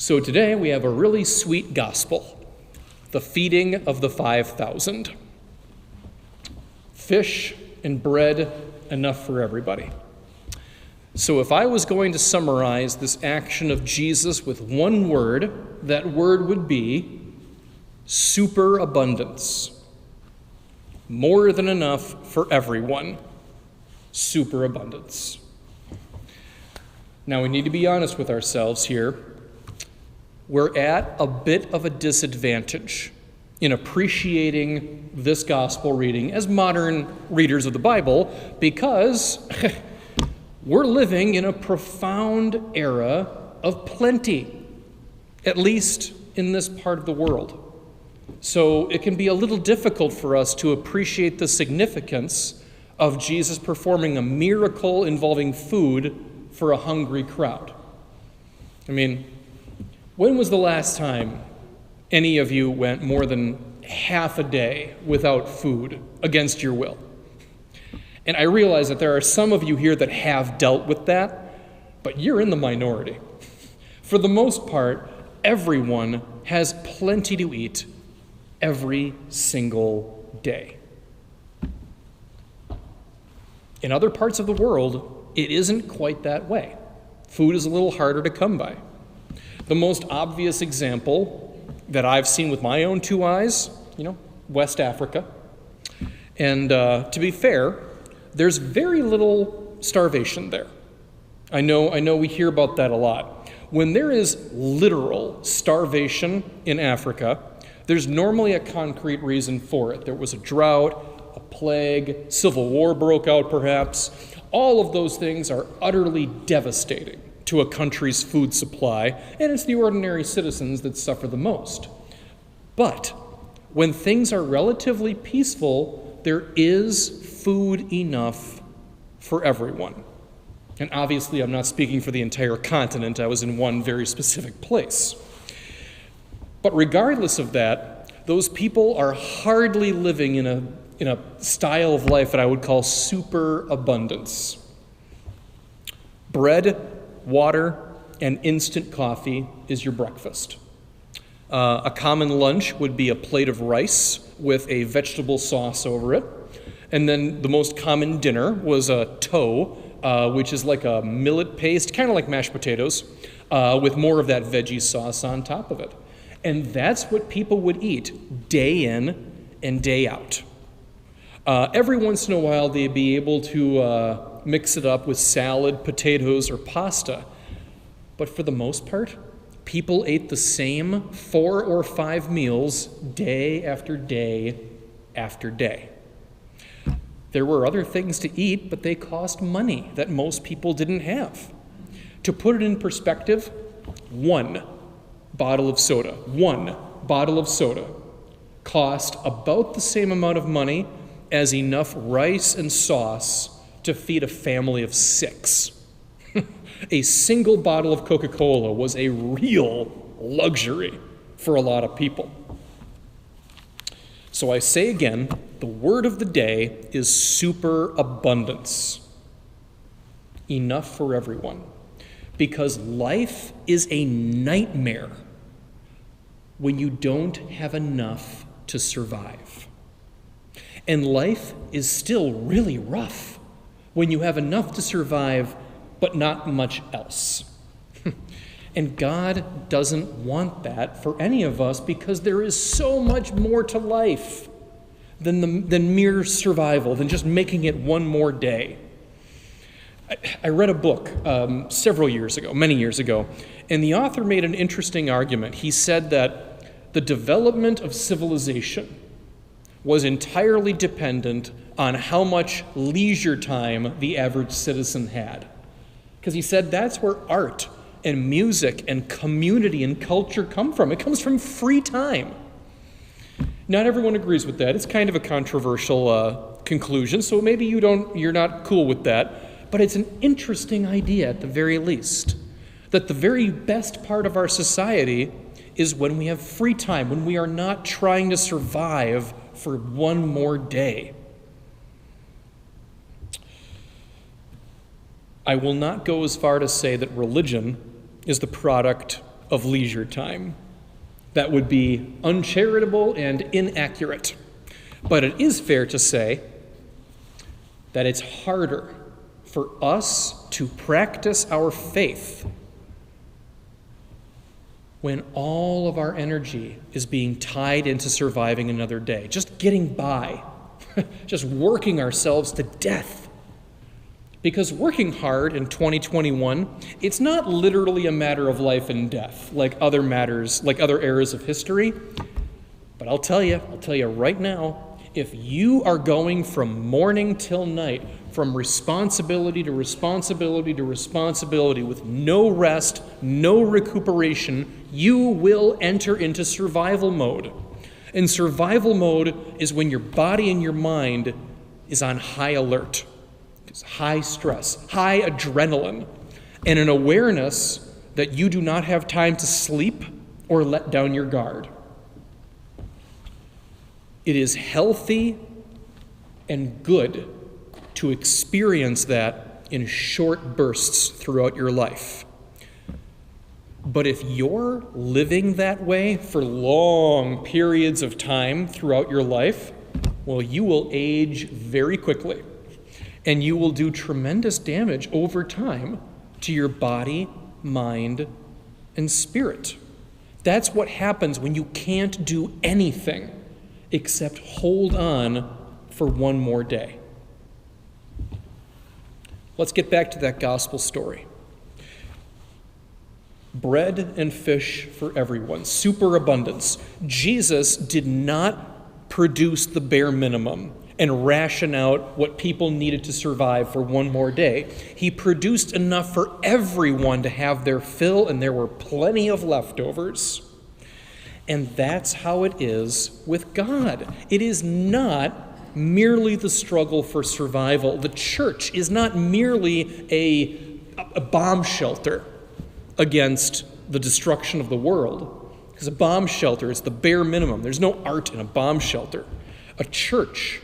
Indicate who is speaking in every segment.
Speaker 1: So today we have a really sweet gospel, the feeding of the 5,000. Fish and bread, enough for everybody. So if I was going to summarize this action of Jesus with one word, that word would be superabundance. More than enough for everyone. Superabundance. Now we need to be honest with ourselves here. We're at a bit of a disadvantage in appreciating this gospel reading as modern readers of the Bible because we're living in a profound era of plenty, at least in this part of the world. So it can be a little difficult for us to appreciate the significance of Jesus performing a miracle involving food for a hungry crowd. I mean, when was the last time any of you went more than half a day without food against your will? And I realize that there are some of you here that have dealt with that, but you're in the minority. For the most part, everyone has plenty to eat every single day. In other parts of the world, it isn't quite that way. Food is a little harder to come by. The most obvious example that I've seen with my own two eyes, West Africa. And to be fair, there's very little starvation there. I know we hear about that a lot. When there is literal starvation in Africa, there's normally a concrete reason for it. There was a drought, a plague, civil war broke out perhaps. All of those things are utterly devastating to a country's food supply, and it's the ordinary citizens that suffer the most. But when things are relatively peaceful, there is food enough for everyone. And obviously, I'm not speaking for the entire continent. I was in one very specific place. But regardless of that, those people are hardly living in a style of life that I would call superabundance. Bread, water, and instant coffee is your breakfast. A common lunch would be a plate of rice with a vegetable sauce over it. And then the most common dinner was a tow, which is like a millet paste, kind of like mashed potatoes, with more of that veggie sauce on top of it. And that's what people would eat day in and day out. Every once in a while, they'd be able to mix it up with salad, potatoes, or pasta. But for the most part, people ate the same 4 or 5 meals day after day after day. There were other things to eat, but they cost money that most people didn't have. To put it in perspective, one bottle of soda cost about the same amount of money as enough rice and sauce to feed a family of 6. A single bottle of Coca-Cola was a real luxury for a lot of people. So I say again, the word of the day is superabundance. Enough for everyone. Because life is a nightmare when you don't have enough to survive. And life is still really rough when you have enough to survive but not much else. And God doesn't want that for any of us because there is so much more to life than mere survival, than just making it one more day. I read a book many years ago, and the author made an interesting argument. He said that the development of civilization was entirely dependent on how much leisure time the average citizen had. Because he said that's where art and music and community and culture come from. It comes from free time. Not everyone agrees with that. It's kind of a controversial conclusion, so maybe you're not cool with that. But it's an interesting idea at the very least, that the very best part of our society is when we have free time, when we are not trying to survive for one more day. I will not go as far to say that religion is the product of leisure time. That would be uncharitable and inaccurate. But it is fair to say that it's harder for us to practice our faith when all of our energy is being tied into surviving another day, just getting by, just working ourselves to death. Because working hard in 2021, it's not literally a matter of life and death like other matters, like other eras of history. But I'll tell you right now, if you are going from morning till night, from responsibility to responsibility to responsibility with no rest, no recuperation, you will enter into survival mode. And survival mode is when your body and your mind is on high alert. It's high stress, high adrenaline, and an awareness that you do not have time to sleep or let down your guard. It is healthy and good to experience that in short bursts throughout your life. But if you're living that way for long periods of time throughout your life, well, you will age very quickly, and you will do tremendous damage over time to your body, mind, and spirit. That's what happens when you can't do anything except hold on for one more day. Let's get back to that gospel story. Bread and fish for everyone, superabundance. Jesus did not produce the bare minimum and ration out what people needed to survive for one more day. He produced enough for everyone to have their fill, and there were plenty of leftovers. And that's how it is with God. It is not merely the struggle for survival. The church is not merely a bomb shelter against the destruction of the world, because a bomb shelter is the bare minimum. There's no art in a bomb shelter. A church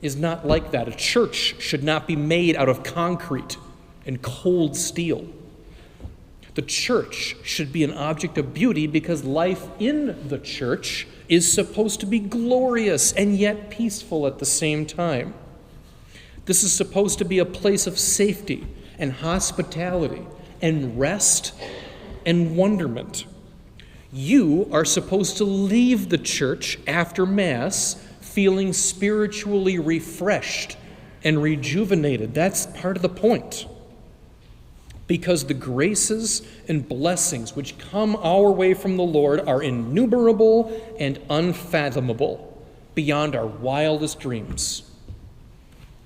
Speaker 1: is not like that. A church should not be made out of concrete and cold steel. The church should be an object of beauty because life in the church is supposed to be glorious and yet peaceful at the same time. This is supposed to be a place of safety and hospitality and rest and wonderment. You are supposed to leave the church after Mass feeling spiritually refreshed and rejuvenated. That's part of the point. Because the graces and blessings which come our way from the Lord are innumerable and unfathomable, beyond our wildest dreams.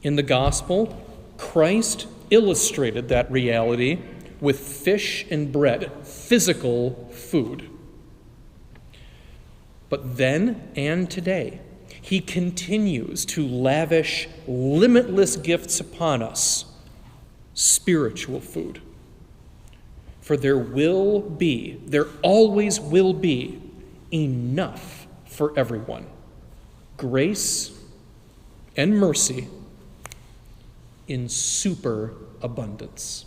Speaker 1: In the gospel, Christ illustrated that reality with fish and bread, physical food. But then and today, he continues to lavish limitless gifts upon us, spiritual food. For there always will be enough for everyone. Grace and mercy in superabundance.